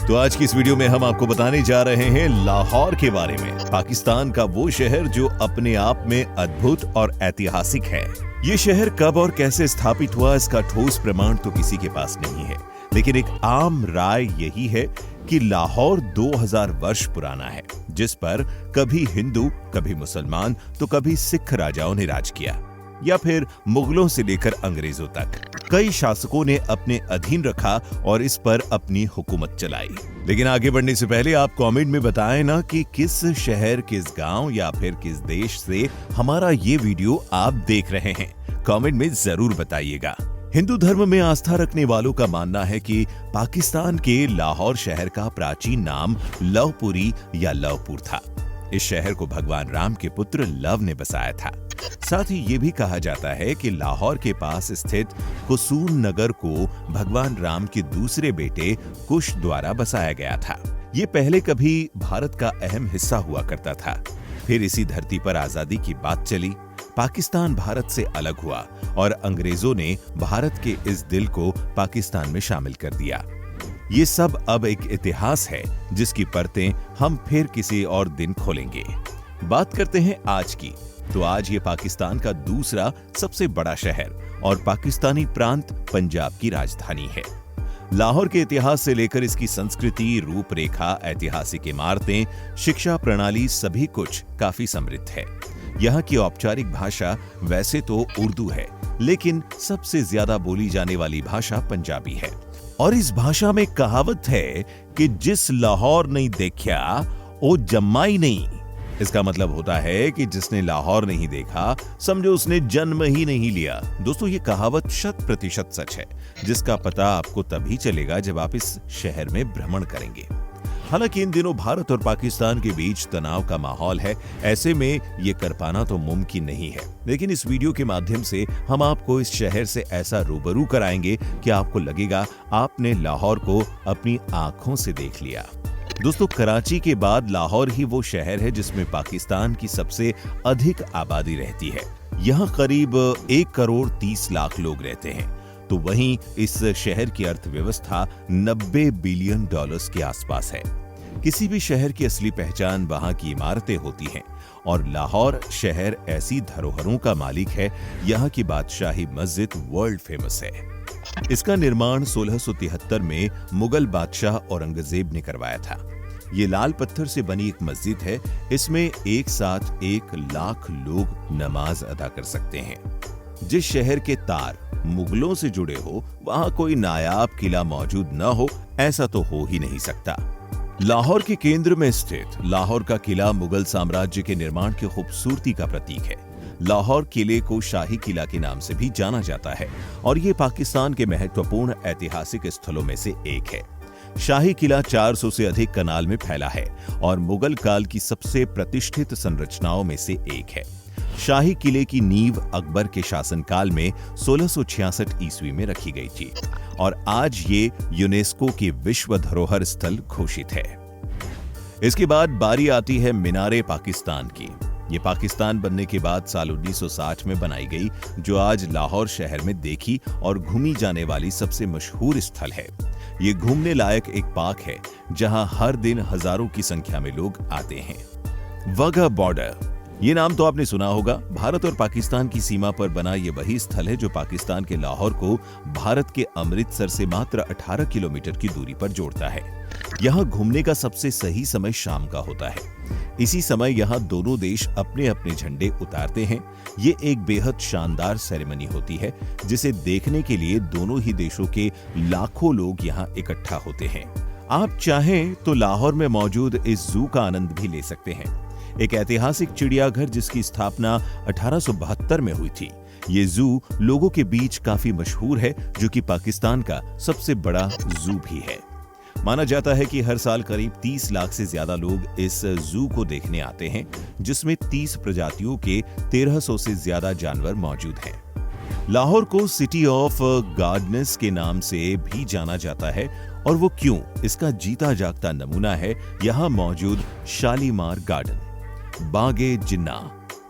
तो आज की इस वीडियो में हम आपको बताने जा रहे हैं लाहौर के बारे में, पाकिस्तान का वो शहर जो अपने आप में अद्भुत और ऐतिहासिक है। ये शहर कब और कैसे स्थापित हुआ, इसका ठोस प्रमाण तो किसी के पास नहीं है, लेकिन एक आम राय यही है कि लाहौर 2000 वर्ष पुराना है, जिस पर कभी हिंदू, कभी मुसलमान तो कभी सिख राजाओं ने राज किया, या फिर मुगलों से लेकर अंग्रेजों तक कई शासकों ने अपने अधीन रखा और इस पर अपनी हुकूमत चलाई। लेकिन आगे बढ़ने से पहले आप कमेंट में बताएं ना कि किस शहर, किस गांव या फिर किस देश से हमारा ये वीडियो आप देख रहे हैं। कमेंट में जरूर बताइएगा। हिंदू धर्म में आस्था रखने वालों का मानना है कि पाकिस्तान के लाहौर शहर का प्राचीन नाम लवपुरी या लवपुर था। इस शहर को भगवान राम के पुत्र लव ने बसाया था। साथ ही ये भी कहा जाता है कि लाहौर के पास स्थित कुसून नगर को भगवान राम के दूसरे बेटे कुश द्वारा बसाया गया था। ये पहले कभी भारत का अहम हिस्सा हुआ करता था। फिर इसी धरती पर आजादी की बात चली, पाकिस्तान भारत से अलग हुआ और अंग्रेजों ने भारत के इस दिल को पाकिस्तान में शामिल कर दिया। ये सब अब एक इतिहास है जिसकी परतें हम फिर किसी और दिन खोलेंगे। बात करते हैं आज की। तो आज ये पाकिस्तान का दूसरा सबसे बड़ा शहर और पाकिस्तानी प्रांत पंजाब की राजधानी है। लाहौर के इतिहास से लेकर इसकी संस्कृति, रूपरेखा, ऐतिहासिक इमारतें, शिक्षा प्रणाली सभी कुछ काफी समृद्ध है। यहाँ की औपचारिक भाषा वैसे तो उर्दू है, लेकिन सबसे ज्यादा बोली जाने वाली भाषा पंजाबी है। और इस भाषा में कहावत है कि जिस लाहौर नहीं देखा वो जम्मा ही नहीं। इसका मतलब होता है कि जिसने लाहौर नहीं देखा समझो उसने जन्म ही नहीं लिया। दोस्तों, ये कहावत 100% सच है, जिसका पता आपको तभी चलेगा जब आप इस शहर में भ्रमण करेंगे। हालांकि इन दिनों भारत और पाकिस्तान के बीच तनाव का माहौल है, ऐसे में ये कर पाना तो मुमकिन नहीं है। लेकिन इस वीडियो के माध्यम से हम आपको इस शहर से ऐसा रूबरू कराएंगे कि आपको लगेगा आपने लाहौर को अपनी आंखों से देख लिया। दोस्तों, कराची के बाद लाहौर ही वो शहर है जिसमें पाकिस्तान की सबसे अधिक आबादी रहती है। यहाँ करीब 1 करोड़ 30 लाख लोग रहते हैं। तो वहीं इस शहर की अर्थव्यवस्था 90 बिलियन डॉलर्स के आसपास है। किसी भी शहर की असली पहचान वहां की इमारतें होती हैं और लाहौर शहर ऐसी धरोहरों का मालिक है। यहाँ की बादशाही मस्जिद वर्ल्ड फेमस है। इसका निर्माण 1673 में मुगल बादशाह औरंगजेब ने करवाया था। ये लाल पत्थर से बनी एक मस्जिद है। इसमें एक साथ 1 लाख लोग नमाज अदा कर सकते हैं। जिस शहर के तार मुगलों से जुड़े हो, वहां कोई नायाब किला मौजूद न हो, ऐसा तो हो ही नहीं सकता। लाहौर के केंद्र में स्थित लाहौर का किला मुगल साम्राज्य के निर्माण की खूबसूरती का प्रतीक है। लाहौर किले को शाही किला के नाम से भी जाना जाता है और ये पाकिस्तान के महत्वपूर्ण ऐतिहासिक स्थलों में से एक है। शाही किला 400 से अधिक कनाल में फैला है और मुगल काल की सबसे प्रतिष्ठित संरचनाओं में से एक है। शाही किले की नींव अकबर के शासनकाल में 1666 ईस्वी में रखी गई थी और आज ये यूनेस्को की विश्व धरोहर स्थल घोषित है। इसके बाद बारी आती है मीनारे पाकिस्तान की। ये पाकिस्तान बनने के बाद साल 1960 में बनाई गई, जो आज लाहौर शहर में देखी और घूमी जाने वाली सबसे मशहूर स्थल है। ये घूमने लायक एक पार्क है जहां हर दिन हजारों की संख्या में लोग आते हैं। वाघा बॉर्डर, ये नाम तो आपने सुना होगा। भारत और पाकिस्तान की सीमा पर बना ये वही स्थल है जो पाकिस्तान के लाहौर को भारत के अमृतसर से मात्र 18 किलोमीटर की दूरी पर जोड़ता है। यहाँ घूमने का सबसे सही समय शाम का होता है। इसी समय यहाँ दोनों देश अपने अपने झंडे उतारते हैं। ये एक बेहद शानदार सेरेमनी होती है जिसे देखने के लिए दोनों ही देशों के लाखों लोग यहाँ इकट्ठा होते हैं। आप चाहें तो लाहौर में मौजूद इस जू का आनंद भी ले सकते हैं। एक ऐतिहासिक चिड़ियाघर जिसकी स्थापना 1872 में हुई थी। ये जू लोगों के बीच काफी मशहूर है, जो कि पाकिस्तान का सबसे बड़ा जू भी है। माना जाता है कि हर साल करीब 30 लाख से ज्यादा लोग इस जू को देखने आते हैं, जिसमें 30 प्रजातियों के 1300 से ज्यादा जानवर मौजूद हैं। लाहौर को सिटी ऑफ गार्डन्स के नाम से भी जाना जाता है और वो क्यों, इसका जीता जागता नमूना है यहाँ मौजूद शालीमार गार्डन, बागे जिन्ना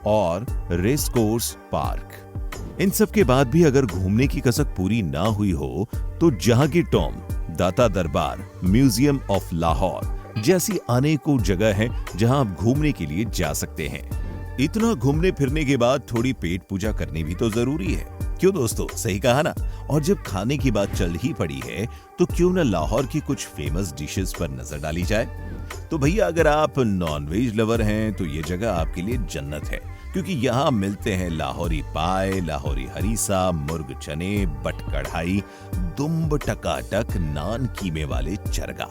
और रेस कोर्स पार्क। इन सब के बाद भी अगर घूमने की कसक पूरी ना हुई हो तो जहांगीर टॉम, दाता दरबार, म्यूजियम ऑफ लाहौर जैसी अनेकों जगह हैं जहां आप घूमने के लिए जा सकते हैं। इतना घूमने फिरने के बाद थोड़ी पेट पूजा करनी भी तो जरूरी है, क्यों दोस्तों, सही कहा ना। और जब खाने की बात चल ही पड़ी है तो क्यों ना लाहौर की कुछ फेमस डिशेस पर नजर डाली जाए। तो भैया अगर आप नॉनवेज लवर हैं तो ये जगह आपके लिए जन्नत है, क्योंकि यहाँ मिलते हैं लाहौरी पाए, लाहौरी हरीसा, मुर्ग चने, बट कढ़ाई, दुम्ब टकाटक, नान कीमे वाले चरगा,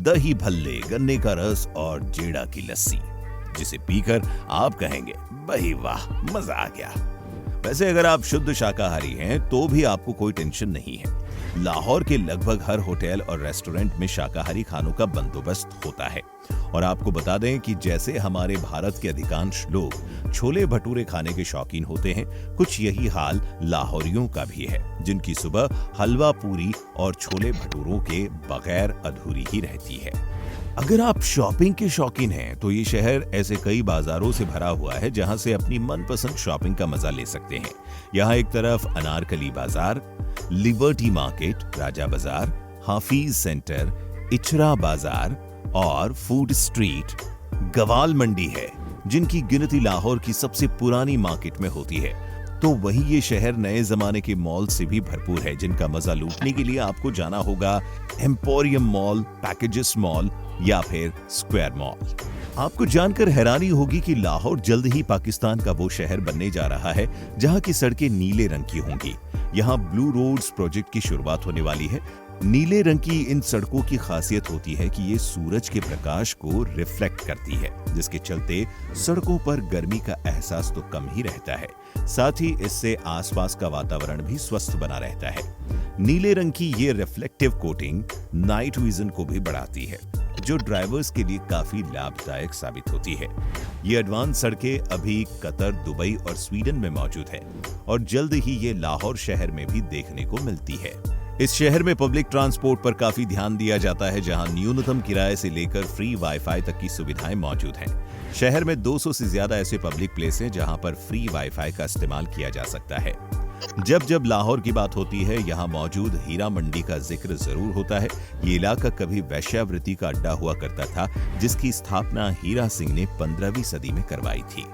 दही भल्ले, गन्ने का रस और जेड़ा की लस्सी, जिसे पीकर आप कहेंगे भाई वाह मजा आ गया। वैसे अगर आप शुद्ध शाकाहारी हैं तो भी आपको कोई टेंशन नहीं है। लाहौर के लगभग हर होटल और रेस्टोरेंट में शाकाहारी खानों का बंदोबस्त होता है। और आपको बता दें कि जैसे हमारे भारत के अधिकांश लोग छोले भटूरे खाने के शौकीन होते हैं, कुछ यही हाल लाहौरियों का भी है, जिनकी सुबह हलवा पूरी और छोले भटूरों के बगैर अधूरी ही रहती है। अगर आप शॉपिंग के शौकीन हैं तो ये शहर ऐसे कई बाजारों से भरा हुआ है जहां से अपनी मनपसंद शॉपिंग का मजा ले सकते हैं। यहाँ एक तरफ अनारकली बाजार, लिबर्टी मार्केट, राजा बाजार, हाफिज सेंटर, इचरा बाजार और फूड स्ट्रीट, गवाल मंडी है, जिनकी गिनती लाहौर की सबसे पुरानी मार्केट में होती है। तो वही ये शहर नए जमाने के मॉल से भी भरपूर है, जिनका मजा लूटने के लिए आपको जाना होगा एम्पोरियम मॉल, पैकेजेस मॉल या फिर स्क्वायर मॉल। आपको जानकर हैरानी होगी कि लाहौर जल्द ही पाकिस्तान का वो शहर बनने जा रहा है जहां की सड़कें नीले रंग की होंगी। यहाँ ब्लू रोड्स प्रोजेक्ट की शुरुआत होने वाली है। नीले रंग की इन सड़कों की खासियत होती है कि ये सूरज के प्रकाश को रिफ्लेक्ट करती है, जिसके चलते सड़कों पर गर्मी का एहसास तो कम ही रहता है, साथ ही इससे आसपास का वातावरण भी स्वस्थ बना रहता है। नीले रंग की ये रिफ्लेक्टिव कोटिंग नाइट विजन को भी बढ़ाती है, जो ड्राइवर्स के लिए काफी लाभदायक साबित होती है। ये एडवांस सड़कें अभी कतर, दुबई और स्वीडन में मौजूद है और जल्द ही ये लाहौर शहर में भी देखने को मिलती है। इस शहर में पब्लिक ट्रांसपोर्ट पर काफी ध्यान दिया जाता है, जहां न्यूनतम किराए से लेकर फ्री वाईफाई तक की सुविधाएं मौजूद हैं। शहर में 200 से ज्यादा ऐसे पब्लिक प्लेस हैं जहां पर फ्री वाईफाई का इस्तेमाल किया जा सकता है। जब जब लाहौर की बात होती है, यहाँ मौजूद हीरा मंडी का जिक्र जरूर होता है। ये इलाका कभी वैश्यावृत्ति का अड्डा हुआ करता था, जिसकी स्थापना हीरा सिंह ने 15वीं सदी में करवाई थी।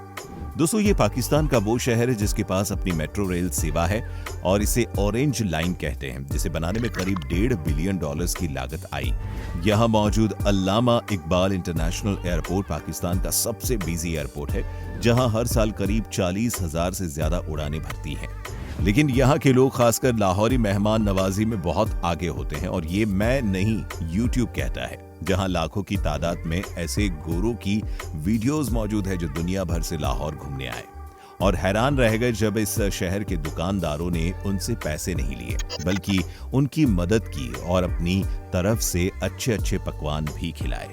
दोस्तों, ये पाकिस्तान का वो शहर है जिसके पास अपनी मेट्रो रेल सेवा है और इसे ऑरेंज लाइन कहते हैं, जिसे बनाने में करीब $1.5 बिलियन की लागत आई। यहाँ मौजूद अल्लामा इकबाल इंटरनेशनल एयरपोर्ट पाकिस्तान का सबसे बिजी एयरपोर्ट है, जहाँ हर साल करीब 40,000 से ज्यादा उड़ानें भरती हैं। लेकिन यहाँ के लोग खासकर लाहौरी मेहमान नवाजी में बहुत आगे होते हैं, और ये मैं नहीं, YouTube कहता है, जहां लाखों की तादाद में ऐसे गोरों की वीडियोस मौजूद है जो दुनिया भर से लाहौर घूमने आए और हैरान रह गए जब इस शहर के दुकानदारों ने उनसे पैसे नहीं लिए, बल्कि उनकी मदद की और अपनी तरफ से अच्छे अच्छे पकवान भी खिलाए।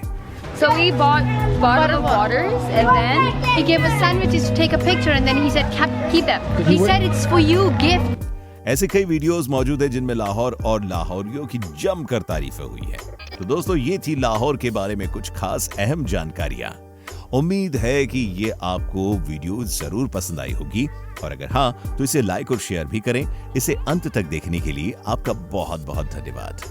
So we bought bottled waters and then he gave us sandwiches to take a picture and then he said keep them. He said it's for you, gift. ऐसे कई वीडियोस मौजूद है जिनमें लाहौर और लाहौरियों की जमकर तारीफें हुई है। तो दोस्तों, ये थी लाहौर के बारे में कुछ खास अहम जानकारियां। उम्मीद है कि ये आपको वीडियो जरूर पसंद आई होगी, और अगर हाँ तो इसे लाइक और शेयर भी करें। इसे अंत तक देखने के लिए आपका बहुत बहुत धन्यवाद।